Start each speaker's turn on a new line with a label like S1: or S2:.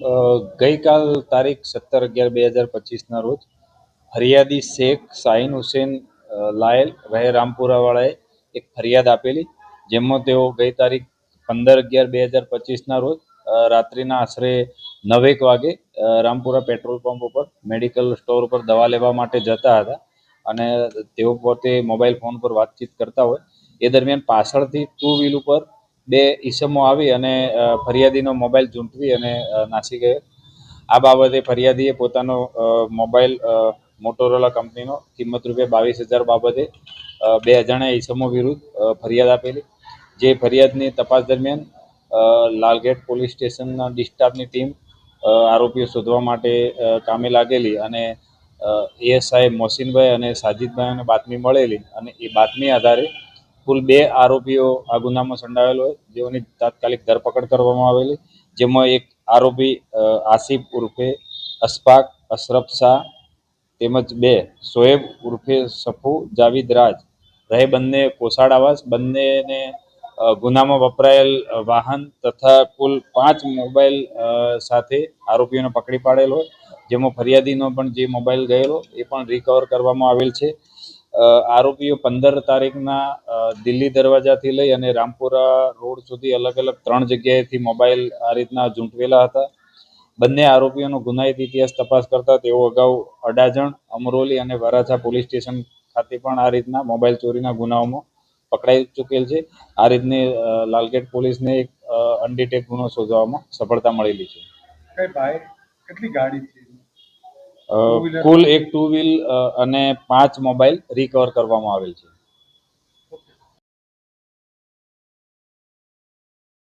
S1: ગઈકાલ તારીખ 17/11/2025ના રોજ ફરિયાદી શેખ શાહીન હુસેન લાયલ રહે રામપુરાવાળાએ એક ફરિયાદ આપેલી, જેમાં તેઓ ગઈ તારીખ 15/11/2025ના રોજ રાત્રિના આશરે 9 વાગે રામપુરા પેટ્રોલ પંપ ઉપર મેડિકલ સ્ટોર ઉપર દવા લેવા માટે જતા હતા અને તેઓ પોતે મોબાઈલ ફોન પર વાતચીત કરતા હોય એ દરમિયાન પાછળથી 2 વ્હીલ ઉપર બે ઈસમો આવી અને ફરિયાદીનો મોબાઈલ ઝૂંટવી અને નાસી ગયો. આ બાબતે ફરિયાદીએ પોતાનો મોબાઈલ મોટોરોલા કંપનીનો કિંમત ₹22,000 બાબતે બે અજાણ્યા ઈસમો વિરુદ્ધ ફરિયાદ આપેલી, જે ફરિયાદની તપાસ દરમિયાન લાલગેટ પોલીસ સ્ટેશનના ડિસ્ટાફની ટીમ આરોપીઓ શોધવા માટે કામે લાગેલી અને એએસઆઈ મોહસિનભાઈ અને સાજિદભાઈને બાતમી મળેલી અને એ બાતમી આધારે કુલ 2 આરોપીઓ આ ગુનામાં સંડોવાયેલ હોય, જેઓની તાત્કાલિક ધરપકડ કરવામાં આવેલી, જેમાં એક આરોપી આસિફ ઉર્ફે અશફાક અશરફ શાહ તેમજ 2 શોએબ ઉર્ફે સફુ જાવીદ રાજ રહે બંને કોસાડ આવાસ, બંનેને ગુનામાં વપરાયેલ વાહન તથા કુલ 5 મોબાઈલ સાથે આરોપીઓને પકડી પાડેલ હોય, જેમાં ફરિયાદીનો પણ જે મોબાઈલ ગયેલો એ પણ રિકવર કરવામાં આવેલ છે. આરોપીઓ 15 તારીખના દિલ્હી દરવાજાથી લઈ અને રામપુરા રોડ સુધી અલગ અલગ 3 જગ્યાએથી મોબાઈલ આ રીતના ઝૂંટવેલા હતા. બંને આરોપીઓનો ગુનાહિત ઇતિહાસ તપાસ કરતા તેઓ અગાઉ અડાજણ, અમરોલી અને વરાછા પોલીસ સ્ટેશન ખાતે પણ આ રીતના મોબાઈલ ચોરીના ગુનાઓમાં પકડાઈ ચૂકેલ છે. આ રીતની લાલગેટ પોલીસને એક અનડિટેક ગુનો શોધવામાં સફળતા મળેલી છે.
S2: કેટલી ગાડી છે?
S1: કુલ એક 2 વ્હીલ અને 5 મોબાઈલ રિકવર કરવામાં આવેલ છે.